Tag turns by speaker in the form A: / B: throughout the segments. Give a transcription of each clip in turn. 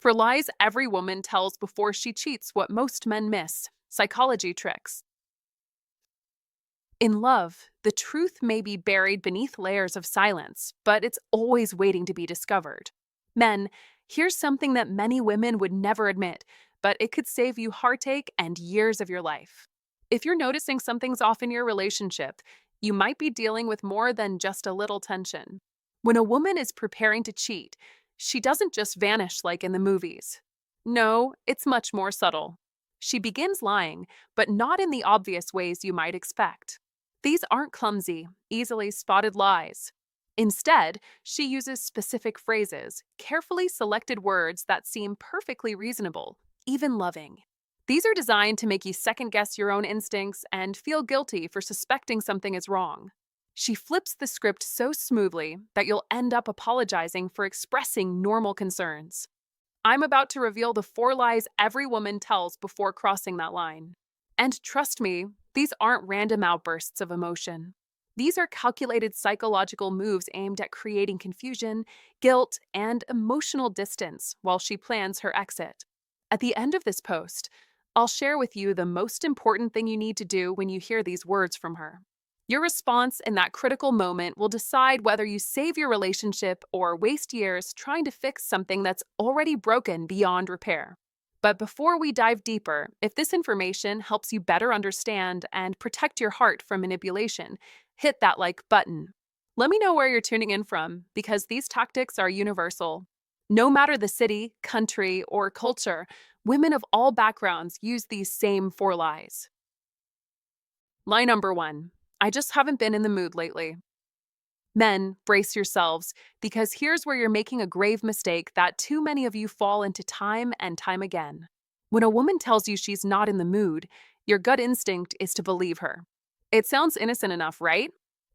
A: For lies every woman tells before she cheats what most men miss psychology tricks. In love, the truth may be buried beneath layers of silence, but it's always waiting to be discovered. Men, here's something that many women would never admit, but it could save you heartache and years of your life. If you're noticing something's off in your relationship, you might be dealing with more than just a little tension. When a woman is preparing to cheat, she doesn't just vanish like in the movies. No, it's much more subtle. She begins lying, but not in the obvious ways you might expect. These aren't clumsy, easily spotted lies. Instead, she uses specific phrases, carefully selected words that seem perfectly reasonable, even loving. These are designed to make you second guess your own instincts and feel guilty for suspecting something is wrong. She flips the script so smoothly that you'll end up apologizing for expressing normal concerns. I'm about to reveal the 4 lies every woman tells before crossing that line. And trust me, these aren't random outbursts of emotion. These are calculated psychological moves aimed at creating confusion, guilt, and emotional distance while she plans her exit. At the end of this post, I'll share with you the most important thing you need to do when you hear these words from her. Your response in that critical moment will decide whether you save your relationship or waste years trying to fix something that's already broken beyond repair. But before we dive deeper, if this information helps you better understand and protect your heart from manipulation, hit that like button. Let me know where you're tuning in from, because these tactics are universal. No matter the city, country, or culture, women of all backgrounds use these same 4 lies. Lie number 1. I just haven't been in the mood lately. Men, brace yourselves, because here's where you're making a grave mistake that too many of you fall into time and time again. When a woman tells you she's not in the mood, your gut instinct is to believe her. It sounds innocent enough, right?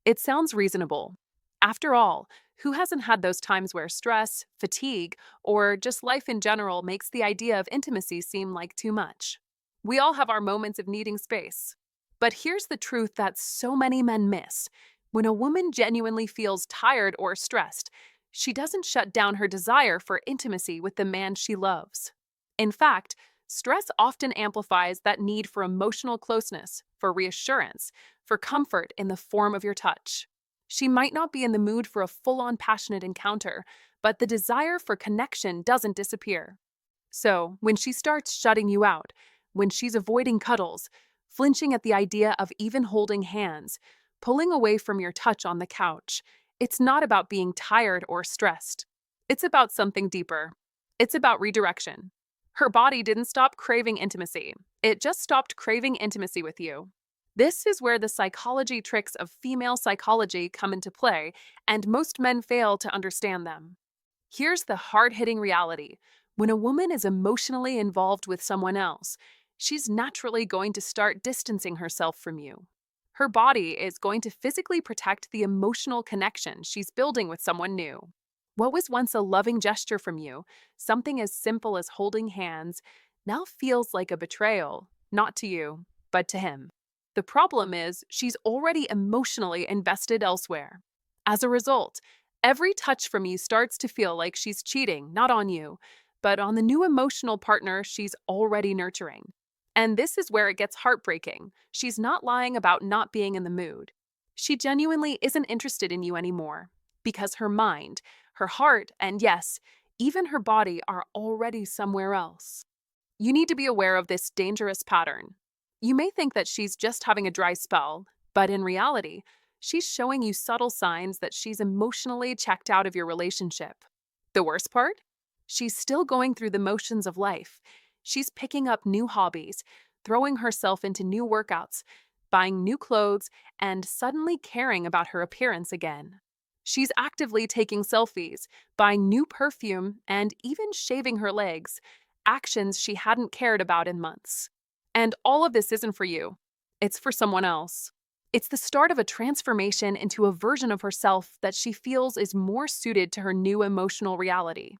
A: It sounds reasonable. After all, who hasn't had those times where stress, fatigue, or just life in general makes the idea of intimacy seem like too much? We all have our moments of needing space. But here's the truth that so many men miss. When a woman genuinely feels tired or stressed, she doesn't shut down her desire for intimacy with the man she loves. In fact, stress often amplifies that need for emotional closeness, for reassurance, for comfort in the form of your touch. She might not be in the mood for a full-on passionate encounter, but the desire for connection doesn't disappear. So, when she starts shutting you out, when she's avoiding cuddles, flinching at the idea of even holding hands, pulling away from your touch on the couch, it's not about being tired or stressed. It's about something deeper. It's about redirection. Her body didn't stop craving intimacy. It just stopped craving intimacy with you. This is where the psychology tricks of female psychology come into play, and most men fail to understand them. Here's the hard-hitting reality. When a woman is emotionally involved with someone else, she's naturally going to start distancing herself from you. Her body is going to physically protect the emotional connection she's building with someone new. What was once a loving gesture from you, something as simple as holding hands, now feels like a betrayal, not to you, but to him. The problem is, she's already emotionally invested elsewhere. As a result, every touch from you starts to feel like she's cheating, not on you, but on the new emotional partner she's already nurturing. And this is where it gets heartbreaking. She's not lying about not being in the mood. She genuinely isn't interested in you anymore, because her mind, her heart, and yes, even her body are already somewhere else. You need to be aware of this dangerous pattern. You may think that she's just having a dry spell, but in reality, she's showing you subtle signs that she's emotionally checked out of your relationship. The worst part? She's still going through the motions of life. She's picking up new hobbies, throwing herself into new workouts, buying new clothes, and suddenly caring about her appearance again. She's actively taking selfies, buying new perfume, and even shaving her legs, actions she hadn't cared about in months. And all of this isn't for you. It's for someone else. It's the start of a transformation into a version of herself that she feels is more suited to her new emotional reality.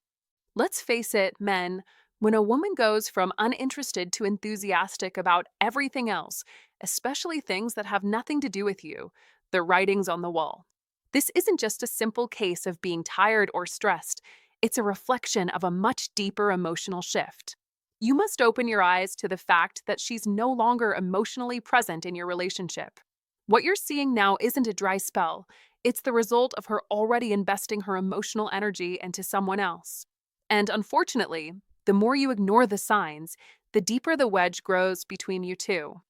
A: Let's face it, men, when a woman goes from uninterested to enthusiastic about everything else, especially things that have nothing to do with you, the writing's on the wall. This isn't just a simple case of being tired or stressed. It's a reflection of a much deeper emotional shift. You must open your eyes to the fact that she's no longer emotionally present in your relationship. What you're seeing now isn't a dry spell, it's the result of her already investing her emotional energy into someone else. And unfortunately, the more you ignore the signs, the deeper the wedge grows between you two.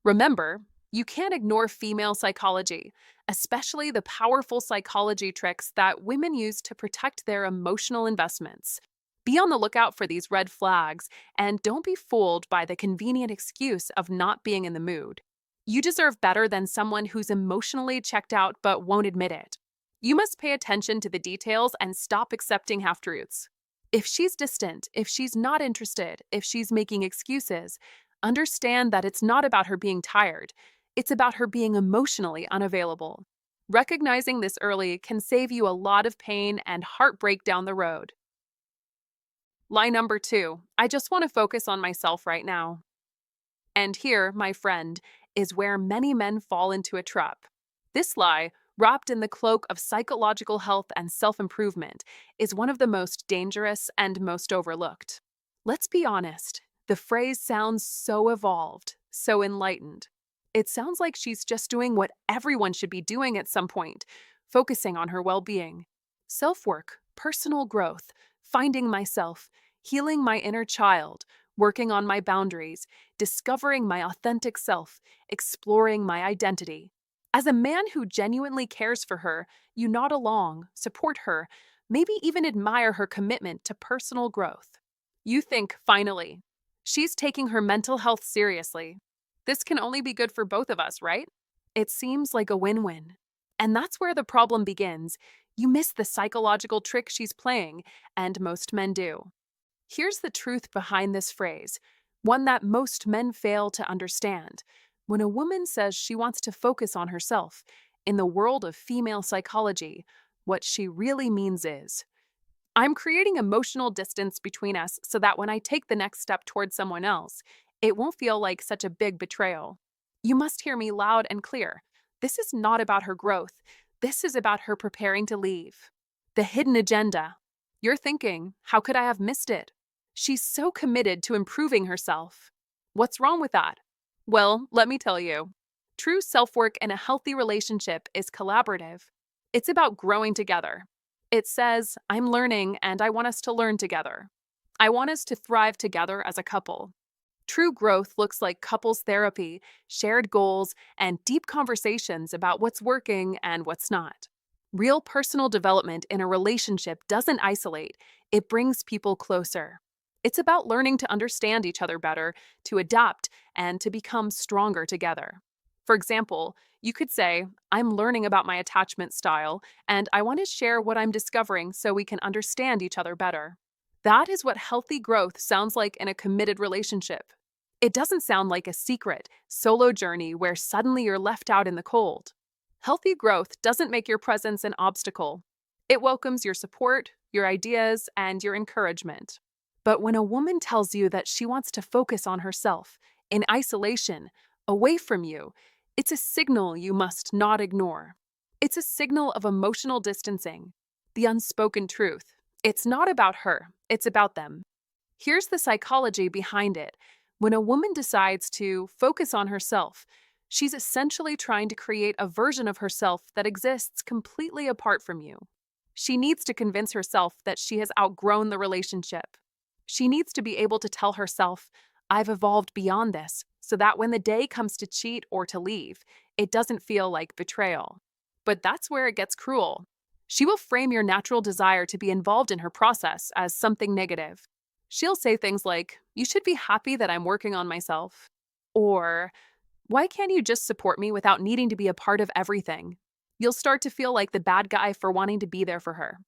A: Remember, you can't ignore female psychology, especially the powerful psychology tricks that women use to protect their emotional investments. Be on the lookout for these red flags, and don't be fooled by the convenient excuse of not being in the mood. You deserve better than someone who's emotionally checked out but won't admit it. You must pay attention to the details and stop accepting half truths. If she's distant, if she's not interested, if she's making excuses, understand that it's not about her being tired, it's about her being emotionally unavailable. Recognizing this early can save you a lot of pain and heartbreak down the road. Lie number 2, I just want to focus on myself right now. And here, my friend, is where many men fall into a trap. This lie, wrapped in the cloak of psychological health and self improvement, is one of the most dangerous and most overlooked. Let's be honest, the phrase sounds so evolved, so enlightened. It sounds like she's just doing what everyone should be doing at some point, focusing on her well being. Self work, personal growth, finding myself, healing my inner child, working on my boundaries, discovering my authentic self, exploring my identity. As a man who genuinely cares for her, you nod along, support her, maybe even admire her commitment to personal growth. You think, finally, she's taking her mental health seriously. This can only be good for both of us, right? It seems like a win-win. And that's where the problem begins. You miss the psychological trick she's playing, and most men do. Here's the truth behind this phrase, one that most men fail to understand. When a woman says she wants to focus on herself, in the world of female psychology, what she really means is, I'm creating emotional distance between us so that when I take the next step towards someone else, it won't feel like such a big betrayal. You must hear me loud and clear. This is not about her growth. This is about her preparing to leave. The hidden agenda. You're thinking, how could I have missed it? She's so committed to improving herself. What's wrong with that? Well, let me tell you. True self-work in a healthy relationship is collaborative. It's about growing together. It says, I'm learning and I want us to learn together. I want us to thrive together as a couple. True growth looks like couples therapy, shared goals, and deep conversations about what's working and what's not. Real personal development in a relationship doesn't isolate, it brings people closer. It's about learning to understand each other better, to adapt, and to become stronger together. For example, you could say, I'm learning about my attachment style, and I want to share what I'm discovering so we can understand each other better. That is what healthy growth sounds like in a committed relationship. It doesn't sound like a secret, solo journey where suddenly you're left out in the cold. Healthy growth doesn't make your presence an obstacle. It welcomes your support, your ideas, and your encouragement. But when a woman tells you that she wants to focus on herself, in isolation, away from you, it's a signal you must not ignore. It's a signal of emotional distancing, the unspoken truth. It's not about her, it's about them. Here's the psychology behind it. When a woman decides to focus on herself, she's essentially trying to create a version of herself that exists completely apart from you. She needs to convince herself that she has outgrown the relationship. She needs to be able to tell herself, I've evolved beyond this, so that when the day comes to cheat or to leave, it doesn't feel like betrayal. But that's where it gets cruel. She will frame your natural desire to be involved in her process as something negative. She'll say things like, you should be happy that I'm working on myself. Or, why can't you just support me without needing to be a part of everything? You'll start to feel like the bad guy for wanting to be there for her,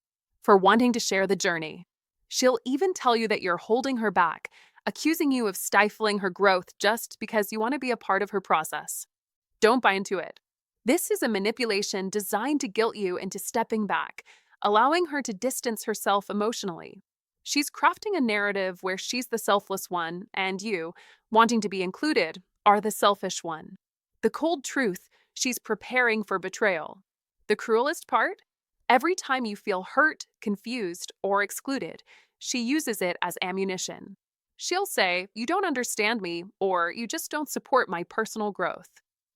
A: for wanting to share the journey. She'll even tell you that you're holding her back, accusing you of stifling her growth just because you want to be a part of her process. Don't buy into it. This is a manipulation designed to guilt you into stepping back, allowing her to distance herself emotionally. She's crafting a narrative where she's the selfless one, and you, wanting to be included, are the selfish one. The cold truth, she's preparing for betrayal. The cruelest part? Every time you feel hurt, confused, or excluded, she uses it as ammunition. She'll say, "You don't understand me," or "You just don't support my personal growth."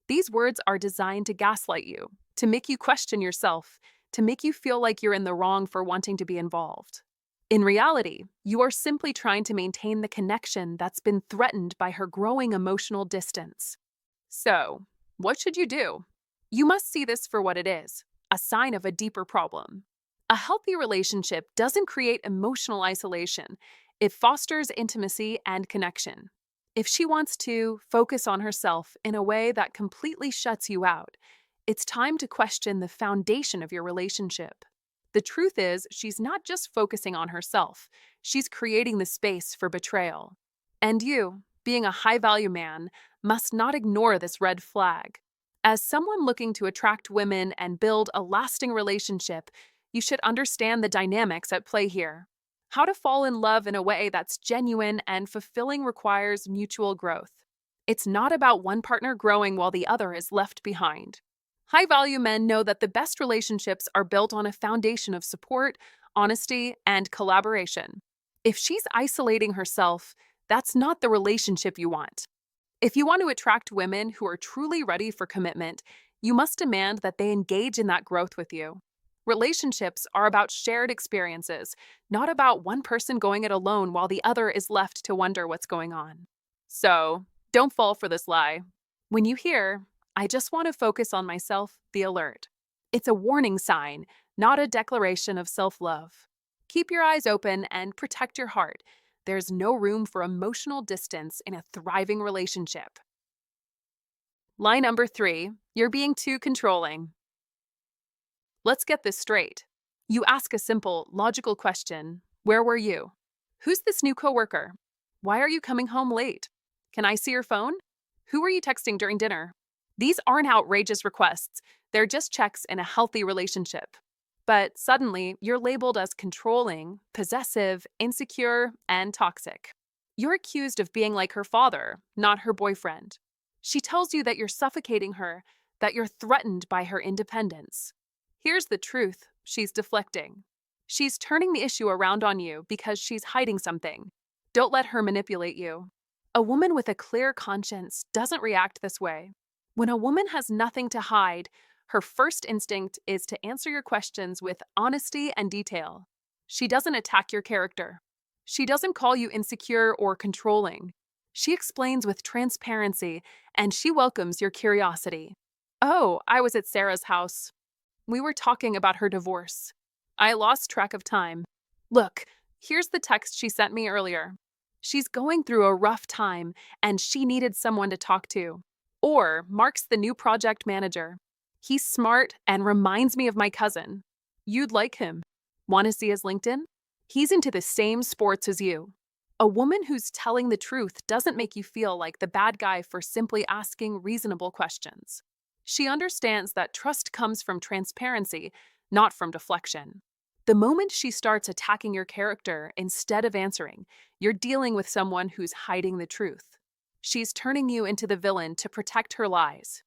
A: These words are designed to gaslight you, to make you question yourself, to make you feel like you're in the wrong for wanting to be involved. In reality, you are simply trying to maintain the connection that's been threatened by her growing emotional distance. So, what should you do? You must see this for what it is, a sign of a deeper problem. A healthy relationship doesn't create emotional isolation, it fosters intimacy and connection. If she wants to focus on herself in a way that completely shuts you out, it's time to question the foundation of your relationship. The truth is, she's not just focusing on herself, she's creating the space for betrayal. And you, being a high value man, must not ignore this red flag. As someone looking to attract women and build a lasting relationship, you should understand the dynamics at play here. How to fall in love in a way that's genuine and fulfilling requires mutual growth. It's not about one partner growing while the other is left behind. High value men know that the best relationships are built on a foundation of support, honesty, and collaboration. If she's isolating herself, that's not the relationship you want. If you want to attract women who are truly ready for commitment, you must demand that they engage in that growth with you. Relationships are about shared experiences, not about one person going it alone while the other is left to wonder what's going on. So, don't fall for this lie. When you hear, "I just want to focus on myself," be alert. It's a warning sign, not a declaration of self love. Keep your eyes open and protect your heart. There's no room for emotional distance in a thriving relationship. Lie number 3, you're being too controlling. Let's get this straight. You ask a simple, logical question: where were you? Who's this new coworker? Why are you coming home late? Can I see your phone? Who were you texting during dinner? These aren't outrageous requests, they're just checks in a healthy relationship. But suddenly, you're labeled as controlling, possessive, insecure, and toxic. You're accused of being like her father, not her boyfriend. She tells you that you're suffocating her, that you're threatened by her independence. Here's the truth: she's deflecting. She's turning the issue around on you because she's hiding something. Don't let her manipulate you. A woman with a clear conscience doesn't react this way. When a woman has nothing to hide, her first instinct is to answer your questions with honesty and detail. She doesn't attack your character. She doesn't call you insecure or controlling. She explains with transparency, and she welcomes your curiosity. "Oh, I was at Sarah's house. We were talking about her divorce. I lost track of time. Look, here's the text she sent me earlier. She's going through a rough time, and she needed someone to talk to." Or Mark's the new project manager. "He's smart and reminds me of my cousin. You'd like him. Want to see his LinkedIn? He's into the same sports as you." A woman who's telling the truth doesn't make you feel like the bad guy for simply asking reasonable questions. She understands that trust comes from transparency, not from deflection. The moment she starts attacking your character instead of answering, you're dealing with someone who's hiding the truth. She's turning you into the villain to protect her lies.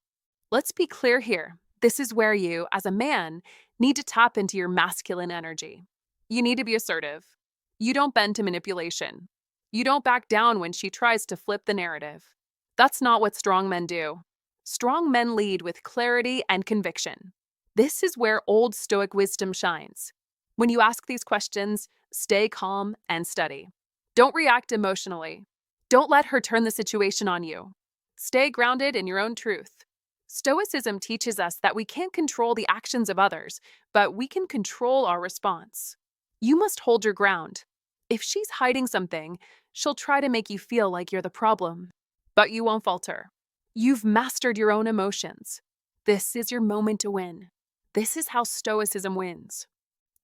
A: Let's be clear here. This is where you, as a man, need to tap into your masculine energy. You need to be assertive. You don't bend to manipulation. You don't back down when she tries to flip the narrative. That's not what strong men do. Strong men lead with clarity and conviction. This is where Old Stoic wisdom shines. When you ask these questions, stay calm and steady. Don't react emotionally. Don't let her turn the situation on you. Stay grounded in your own truth. Stoicism teaches us that we can't control the actions of others, but we can control our response. You must hold your ground. If she's hiding something, she'll try to make you feel like you're the problem. But you won't falter. You've mastered your own emotions. This is your moment to win. This is how Stoicism wins.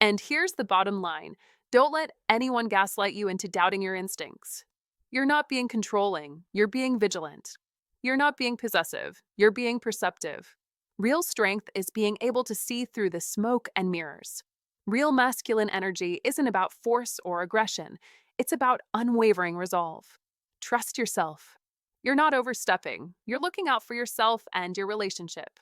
A: And here's the bottom line: don't let anyone gaslight you into doubting your instincts. You're not being controlling, you're being vigilant. You're not being possessive, you're being perceptive. Real strength is being able to see through the smoke and mirrors. Real masculine energy isn't about force or aggression, it's about unwavering resolve. Trust yourself. You're not overstepping, you're looking out for yourself and your relationship.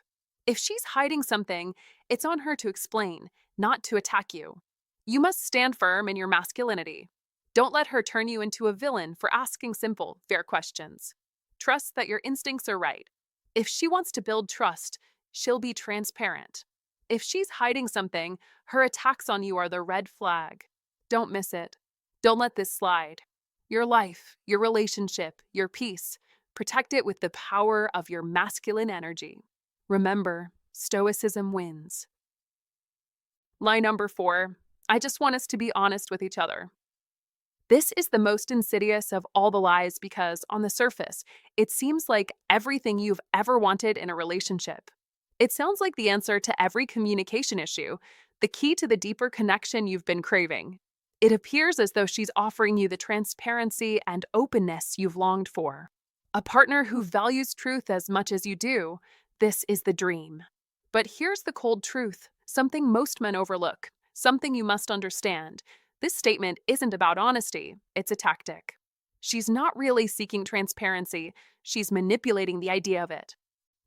A: If she's hiding something, it's on her to explain, not to attack you. You must stand firm in your masculinity. Don't let her turn you into a villain for asking simple, fair questions. Trust that your instincts are right. If she wants to build trust, she'll be transparent. If she's hiding something, her attacks on you are the red flag. Don't miss it. Don't let this slide. Your life, your relationship, your peace. Protect it with the power of your masculine energy. Remember, Stoicism wins. Lie number 4. I just want us to be honest with each other. This is the most insidious of all the lies because, on the surface, it seems like everything you've ever wanted in a relationship. It sounds like the answer to every communication issue, the key to the deeper connection you've been craving. It appears as though she's offering you the transparency and openness you've longed for. A partner who values truth as much as you do, this is the dream. But here's the cold truth, something most men overlook, something you must understand. This statement isn't about honesty, it's a tactic. She's not really seeking transparency, she's manipulating the idea of it.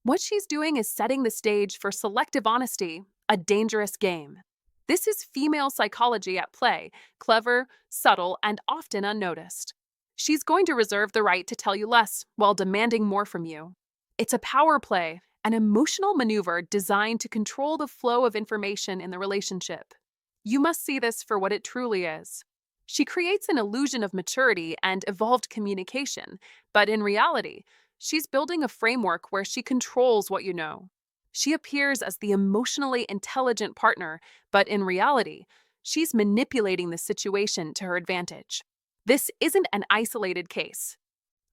A: What she's doing is setting the stage for selective honesty, a dangerous game. This is female psychology at play, clever, subtle, and often unnoticed. She's going to reserve the right to tell you less while demanding more from you. It's a power play, an emotional maneuver designed to control the flow of information in the relationship. You must see this for what it truly is. She creates an illusion of maturity and evolved communication, but in reality, she's building a framework where she controls what you know. She appears as the emotionally intelligent partner, but in reality, she's manipulating the situation to her advantage. This isn't an isolated case.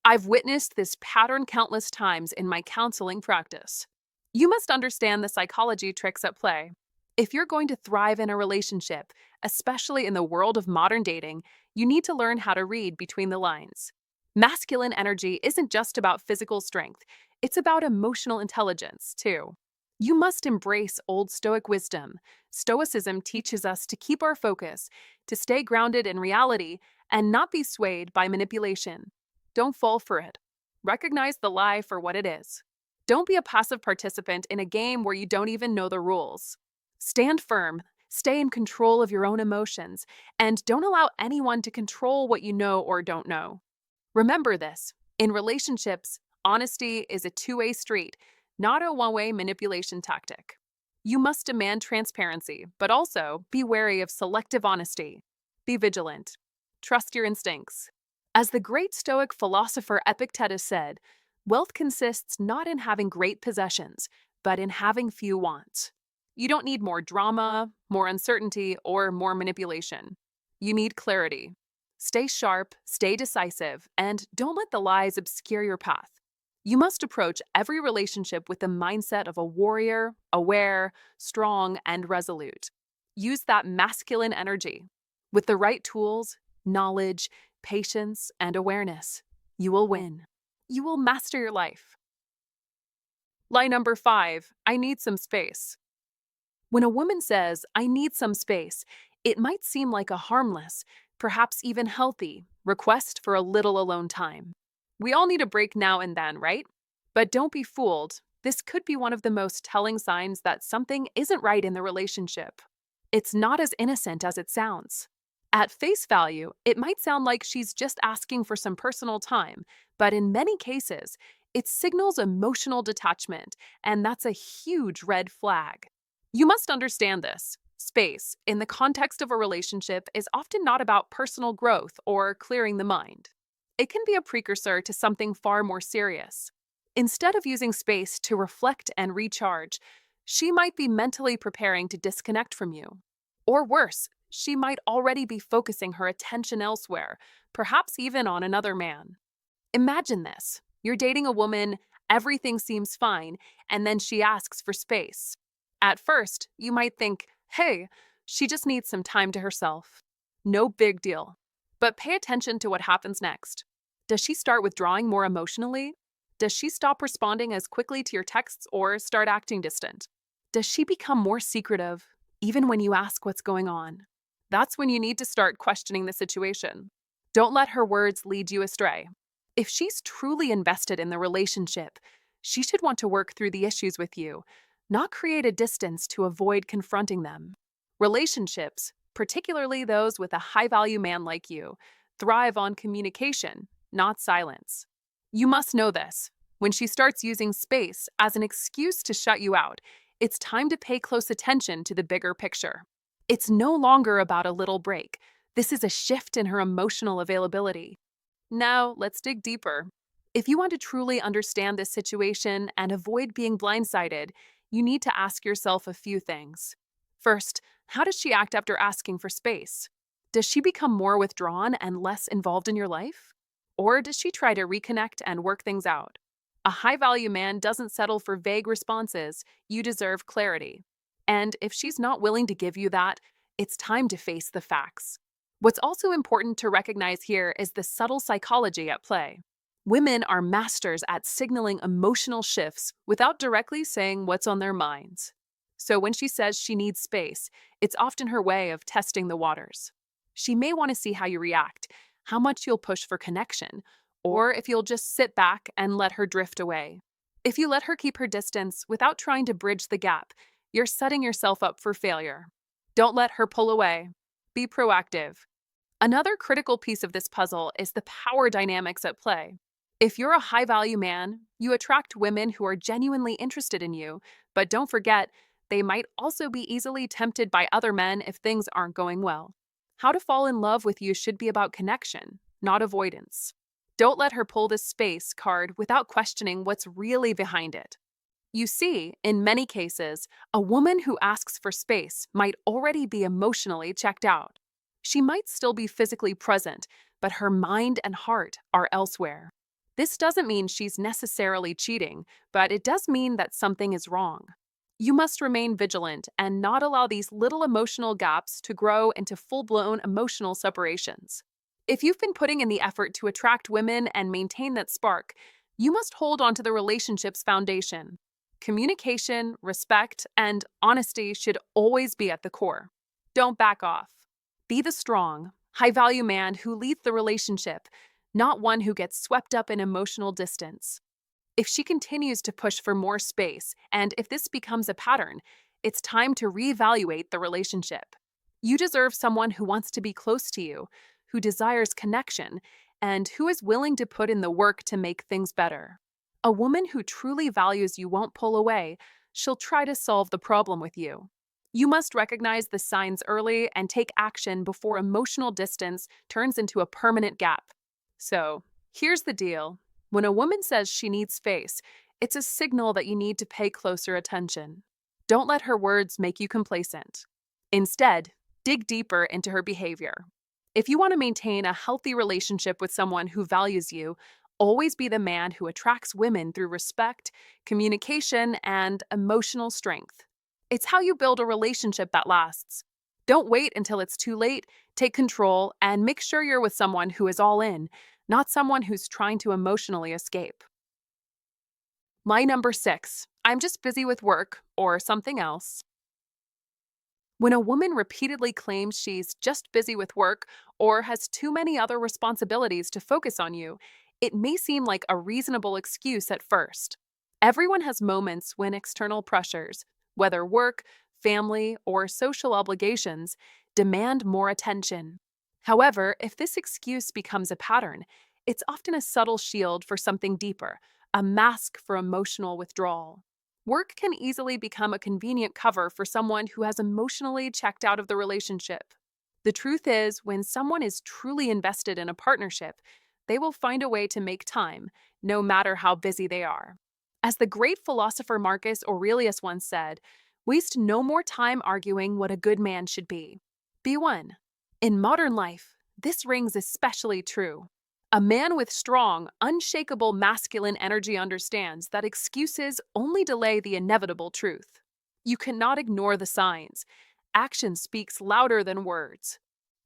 A: I've witnessed this pattern countless times in my counseling practice. You must understand the psychology tricks at play. If you're going to thrive in a relationship, especially in the world of modern dating, you need to learn how to read between the lines. Masculine energy isn't just about physical strength, it's about emotional intelligence, too. You must embrace Old Stoic wisdom. Stoicism teaches us to keep our focus, to stay grounded in reality, and not be swayed by manipulation. Don't fall for it. Recognize the lie for what it is. Don't be a passive participant in a game where you don't even know the rules. Stand firm, stay in control of your own emotions, and don't allow anyone to control what you know or don't know. Remember this, in relationships, honesty is a two-way street, not a one-way manipulation tactic. You must demand transparency, but also be wary of selective honesty. Be vigilant. Trust your instincts. As the great Stoic philosopher Epictetus said, wealth consists not in having great possessions, but in having few wants. You don't need more drama, more uncertainty, or more manipulation. You need clarity. Stay sharp, stay decisive, and don't let the lies obscure your path. You must approach every relationship with the mindset of a warrior, aware, strong, and resolute. Use that masculine energy. With the right tools, knowledge, patience, and awareness, you will win. You will master your life. Lie number 5, I need some space. When a woman says, I need some space, it might seem like a harmless, perhaps even healthy, request for a little alone time. We all need a break now and then, right? But don't be fooled. This could be one of the most telling signs that something isn't right in the relationship. It's not as innocent as it sounds. At face value, it might sound like she's just asking for some personal time, but in many cases, it signals emotional detachment, and that's a huge red flag. You must understand this. Space, in the context of a relationship, is often not about personal growth or clearing the mind. It can be a precursor to something far more serious. Instead of using space to reflect and recharge, she might be mentally preparing to disconnect from you. Or worse, she might already be focusing her attention elsewhere, perhaps even on another man. Imagine this. You're dating a woman, everything seems fine, and then she asks for space. At first, you might think, hey, she just needs some time to herself. No big deal. But pay attention to what happens next. Does she start withdrawing more emotionally? Does she stop responding as quickly to your texts or start acting distant? Does she become more secretive, even when you ask what's going on? That's when you need to start questioning the situation. Don't let her words lead you astray. If she's truly invested in the relationship, she should want to work through the issues with you, not create a distance to avoid confronting them. Relationships, particularly those with a high value man like you, thrive on communication, not silence. You must know this. When she starts using space as an excuse to shut you out, it's time to pay close attention to the bigger picture. It's no longer about a little break. This is a shift in her emotional availability. Now, let's dig deeper. If you want to truly understand this situation and avoid being blindsided, you need to ask yourself a few things. First, how does she act after asking for space? Does she become more withdrawn and less involved in your life? Or does she try to reconnect and work things out? A high value man doesn't settle for vague responses. You deserve clarity. And if she's not willing to give you that, it's time to face the facts. What's also important to recognize here is the subtle psychology at play. Women are masters at signaling emotional shifts without directly saying what's on their minds. So when she says she needs space, it's often her way of testing the waters. She may want to see how you react, how much you'll push for connection, or if you'll just sit back and let her drift away. If you let her keep her distance without trying to bridge the gap, you're setting yourself up for failure. Don't let her pull away. Be proactive. Another critical piece of this puzzle is the power dynamics at play. If you're a high value man, you attract women who are genuinely interested in you, but don't forget, they might also be easily tempted by other men if things aren't going well. How to fall in love with you should be about connection, not avoidance. Don't let her pull this space card without questioning what's really behind it. You see, in many cases, a woman who asks for space might already be emotionally checked out. She might still be physically present, but her mind and heart are elsewhere. This doesn't mean she's necessarily cheating, but it does mean that something is wrong. You must remain vigilant and not allow these little emotional gaps to grow into full-blown emotional separations. If you've been putting in the effort to attract women and maintain that spark, you must hold on to the relationship's foundation. Communication, respect, and honesty should always be at the core. Don't back off. Be the strong, high-value man who leads the relationship, not one who gets swept up in emotional distance. If she continues to push for more space, and if this becomes a pattern, it's time to reevaluate the relationship. You deserve someone who wants to be close to you, who desires connection, and who is willing to put in the work to make things better. A woman who truly values you won't pull away. She'll try to solve the problem with you. You must recognize the signs early and take action before emotional distance turns into a permanent gap. So, here's the deal. When a woman says she needs space, it's a signal that you need to pay closer attention. Don't let her words make you complacent. Instead, dig deeper into her behavior. If you want to maintain a healthy relationship with someone who values you, always be the man who attracts women through respect, communication, and emotional strength. It's how you build a relationship that lasts. Don't wait until it's too late. Take control and make sure you're with someone who is all in, not someone who's trying to emotionally escape. My number 6, I'm just busy with work or something else. When a woman repeatedly claims she's just busy with work or has too many other responsibilities to focus on you, it may seem like a reasonable excuse at first. Everyone has moments when external pressures, whether work, family, or social obligations, demand more attention. However, if this excuse becomes a pattern, it's often a subtle shield for something deeper, a mask for emotional withdrawal. Work can easily become a convenient cover for someone who has emotionally checked out of the relationship. The truth is, when someone is truly invested in a partnership, they will find a way to make time, no matter how busy they are. As the great philosopher Marcus Aurelius once said, waste no more time arguing what a good man should be. Be one. In modern life, this rings especially true. A man with strong, unshakable masculine energy understands that excuses only delay the inevitable truth. You cannot ignore the signs. Action speaks louder than words.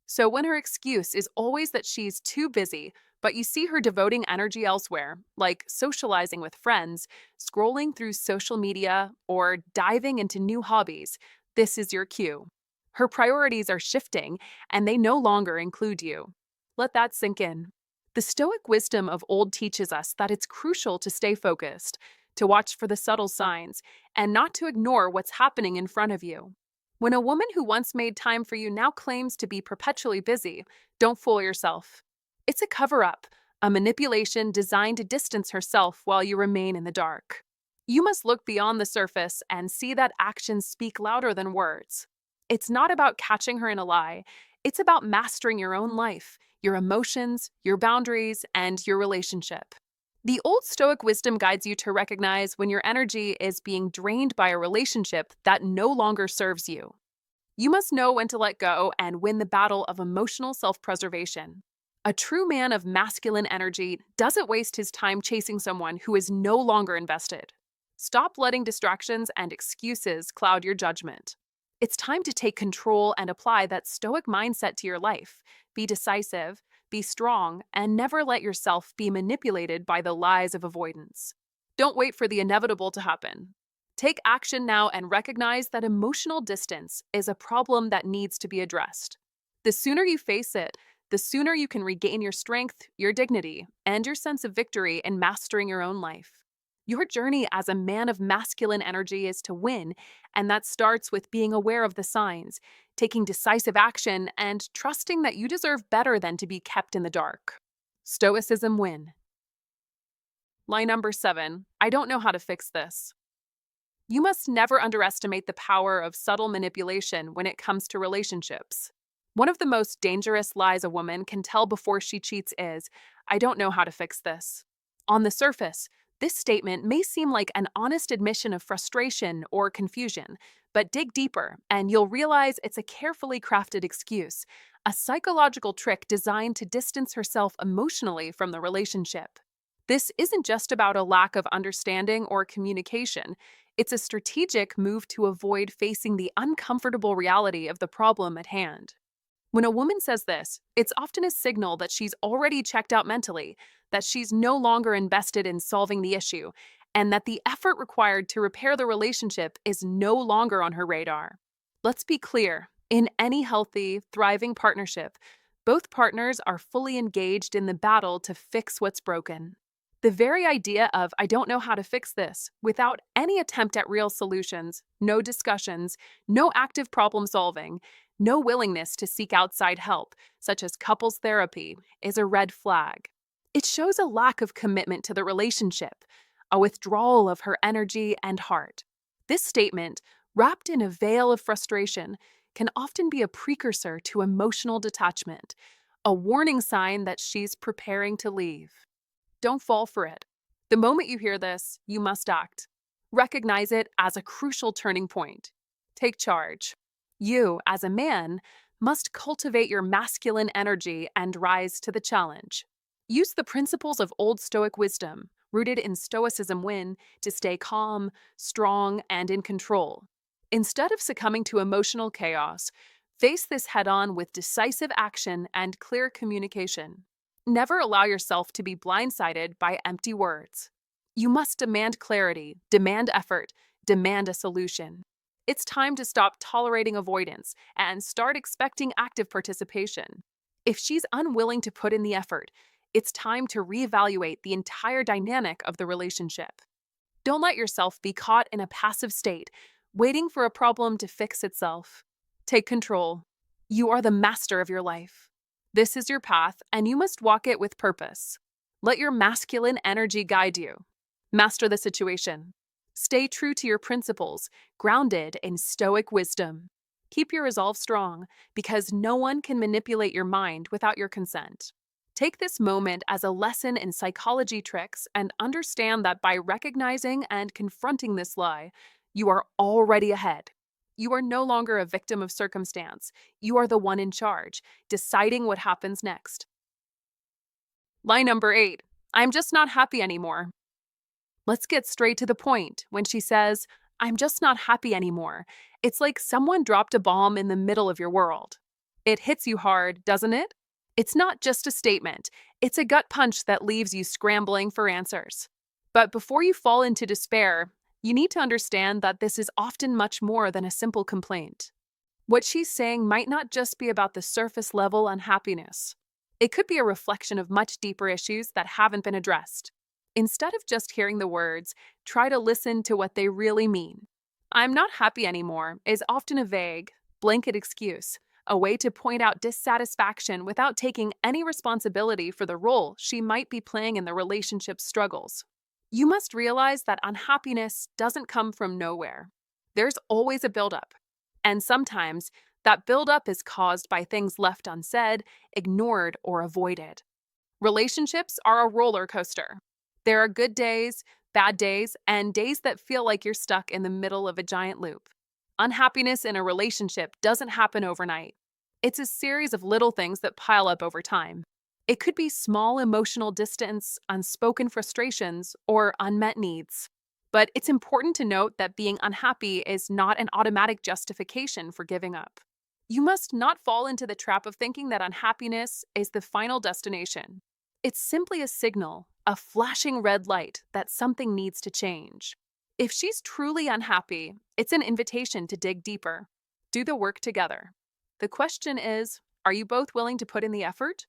A: So when her excuse is always that she's too busy, but you see her devoting energy elsewhere, like socializing with friends, scrolling through social media, or diving into new hobbies, this is your cue. Her priorities are shifting, and they no longer include you. Let that sink in. The Stoic wisdom of old teaches us that it's crucial to stay focused, to watch for the subtle signs, and not to ignore what's happening in front of you. When a woman who once made time for you now claims to be perpetually busy, don't fool yourself. It's a cover up, a manipulation designed to distance herself while you remain in the dark. You must look beyond the surface and see that actions speak louder than words. It's not about catching her in a lie, it's about mastering your own life, your emotions, your boundaries, and your relationship. The old Stoic wisdom guides you to recognize when your energy is being drained by a relationship that no longer serves you. You must know when to let go and win the battle of emotional self preservation. A true man of masculine energy doesn't waste his time chasing someone who is no longer invested. Stop letting distractions and excuses cloud your judgment. It's time to take control and apply that Stoic mindset to your life. Be decisive, be strong, and never let yourself be manipulated by the lies of avoidance. Don't wait for the inevitable to happen. Take action now and recognize that emotional distance is a problem that needs to be addressed. The sooner you face it, the sooner you can regain your strength, your dignity, and your sense of victory in mastering your own life. Your journey as a man of masculine energy is to win, and that starts with being aware of the signs, taking decisive action, and trusting that you deserve better than to be kept in the dark. Stoicism win. Line number 7. I don't know how to fix this. You must never underestimate the power of subtle manipulation when it comes to relationships. One of the most dangerous lies a woman can tell before she cheats is, I don't know how to fix this. On the surface, this statement may seem like an honest admission of frustration or confusion, but dig deeper and you'll realize it's a carefully crafted excuse, a psychological trick designed to distance herself emotionally from the relationship. This isn't just about a lack of understanding or communication. It's a strategic move to avoid facing the uncomfortable reality of the problem at hand. When a woman says this, it's often a signal that she's already checked out mentally, that she's no longer invested in solving the issue, and that the effort required to repair the relationship is no longer on her radar. Let's be clear, in any healthy, thriving partnership, both partners are fully engaged in the battle to fix what's broken. The very idea of, I don't know how to fix this, without any attempt at real solutions, no discussions, no active problem solving, no willingness to seek outside help, such as couples therapy, is a red flag. It shows a lack of commitment to the relationship, a withdrawal of her energy and heart. This statement, wrapped in a veil of frustration, can often be a precursor to emotional detachment, a warning sign that she's preparing to leave. Don't fall for it. The moment you hear this, you must act. Recognize it as a crucial turning point. Take charge. You, as a man, must cultivate your masculine energy and rise to the challenge. Use the principles of Old Stoic wisdom, rooted in Stoicism win, to stay calm, strong, and in control. Instead of succumbing to emotional chaos, face this head-on with decisive action and clear communication. Never allow yourself to be blindsided by empty words. You must demand clarity, demand effort, demand a solution. It's time to stop tolerating avoidance and start expecting active participation. If she's unwilling to put in the effort, it's time to reevaluate the entire dynamic of the relationship. Don't let yourself be caught in a passive state, waiting for a problem to fix itself. Take control. You are the master of your life. This is your path, and you must walk it with purpose. Let your masculine energy guide you. Master the situation. Stay true to your principles, grounded in Stoic wisdom. Keep your resolve strong, because no one can manipulate your mind without your consent. Take this moment as a lesson in psychology tricks and understand that by recognizing and confronting this lie, you are already ahead. You are no longer a victim of circumstance. You are the one in charge, deciding what happens next. Line number 8. I'm just not happy anymore. Let's get straight to the point. When she says, I'm just not happy anymore, it's like someone dropped a bomb in the middle of your world. It hits you hard, doesn't it? It's not just a statement. It's a gut punch that leaves you scrambling for answers. But before you fall into despair, you need to understand that this is often much more than a simple complaint. What she's saying might not just be about the surface level unhappiness. It could be a reflection of much deeper issues that haven't been addressed. Instead of just hearing the words, try to listen to what they really mean. "I'm not happy anymore" is often a vague, blanket excuse, a way to point out dissatisfaction without taking any responsibility for the role she might be playing in the relationship's struggles. You must realize that unhappiness doesn't come from nowhere. There's always a buildup. And sometimes that buildup is caused by things left unsaid, ignored, or avoided. Relationships are a roller coaster. There are good days, bad days, and days that feel like you're stuck in the middle of a giant loop. Unhappiness in a relationship doesn't happen overnight. It's a series of little things that pile up over time. It could be small emotional distance, unspoken frustrations, or unmet needs. But it's important to note that being unhappy is not an automatic justification for giving up. You must not fall into the trap of thinking that unhappiness is the final destination. It's simply a signal, a flashing red light that something needs to change. If she's truly unhappy, it's an invitation to dig deeper, do the work together. The question is, are you both willing to put in the effort?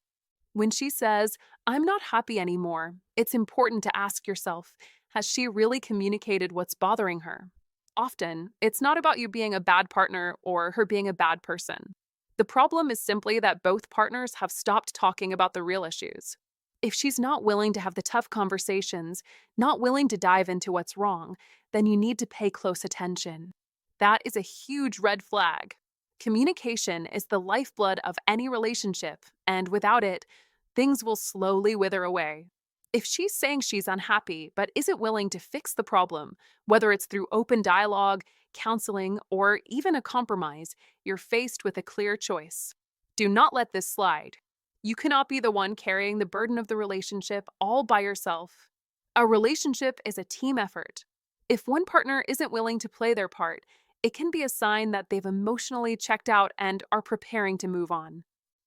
A: When she says, "I'm not happy anymore," it's important to ask yourself, has she really communicated what's bothering her? Often, it's not about you being a bad partner or her being a bad person. The problem is simply that both partners have stopped talking about the real issues. If she's not willing to have the tough conversations, not willing to dive into what's wrong, then you need to pay close attention. That is a huge red flag. Communication is the lifeblood of any relationship, and without it, things will slowly wither away. If she's saying she's unhappy but isn't willing to fix the problem, whether it's through open dialogue, counseling, or even a compromise, you're faced with a clear choice. Do not let this slide. You cannot be the one carrying the burden of the relationship all by yourself. A relationship is a team effort. If one partner isn't willing to play their part, it can be a sign that they've emotionally checked out and are preparing to move on.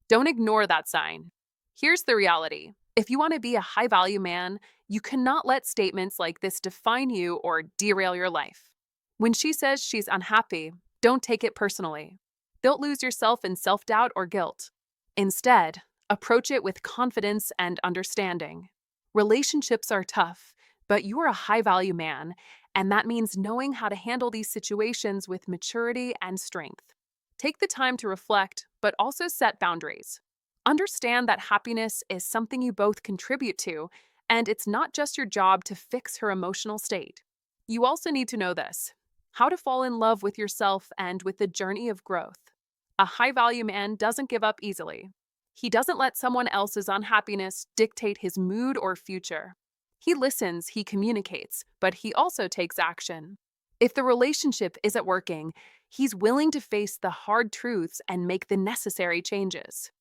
A: Don't ignore that sign. Here's the reality. If you want to be a high value man, you cannot let statements like this define you or derail your life. When she says she's unhappy, don't take it personally. Don't lose yourself in self doubt or guilt. Instead, approach it with confidence and understanding. Relationships are tough, but you are a high value man, and that means knowing how to handle these situations with maturity and strength. Take the time to reflect, but also set boundaries. Understand that happiness is something you both contribute to, and it's not just your job to fix her emotional state. You also need to know this: how to fall in love with yourself and with the journey of growth. A high value man doesn't give up easily. He doesn't let someone else's unhappiness dictate his mood or future. He listens, he communicates, but he also takes action. If the relationship isn't working, he's willing to face the hard truths and make the necessary changes.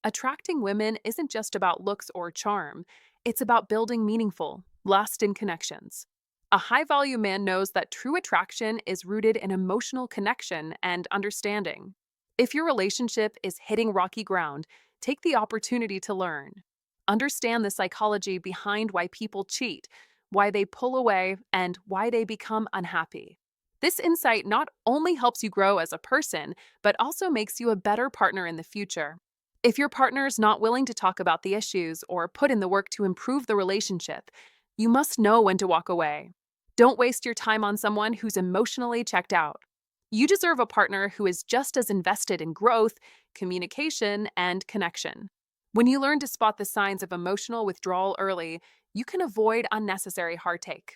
A: Attracting women isn't just about looks or charm, it's about building meaningful, lasting connections. A high value man knows that true attraction is rooted in emotional connection and understanding. If your relationship is hitting rocky ground, take the opportunity to learn. Understand the psychology behind why people cheat, why they pull away, and why they become unhappy. This insight not only helps you grow as a person, but also makes you a better partner in the future. If your partner's not willing to talk about the issues or put in the work to improve the relationship, you must know when to walk away. Don't waste your time on someone who's emotionally checked out. You deserve a partner who is just as invested in growth, communication, and connection. When you learn to spot the signs of emotional withdrawal early, you can avoid unnecessary heartache.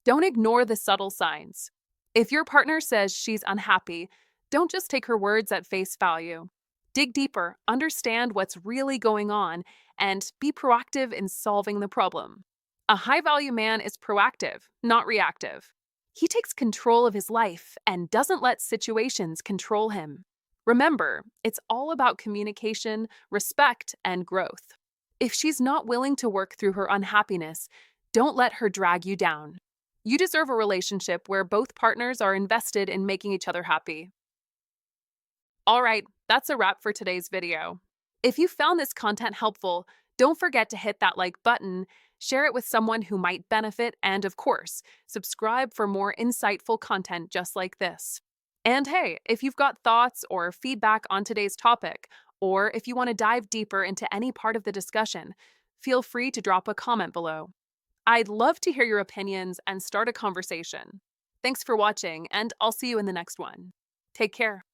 A: Don't ignore the subtle signs. If your partner says she's unhappy, don't just take her words at face value. Dig deeper, understand what's really going on, and be proactive in solving the problem. A high-value man is proactive, not reactive. He takes control of his life and doesn't let situations control him. Remember, it's all about communication, respect, and growth. If she's not willing to work through her unhappiness, don't let her drag you down. You deserve a relationship where both partners are invested in making each other happy. All right, that's a wrap for today's video. If you found this content helpful, don't forget to hit that like button, share it with someone who might benefit, and of course, subscribe for more insightful content just like this. And hey, if you've got thoughts or feedback on today's topic, or if you want to dive deeper into any part of the discussion, feel free to drop a comment below. I'd love to hear your opinions and start a conversation. Thanks for watching, and I'll see you in the next one. Take care.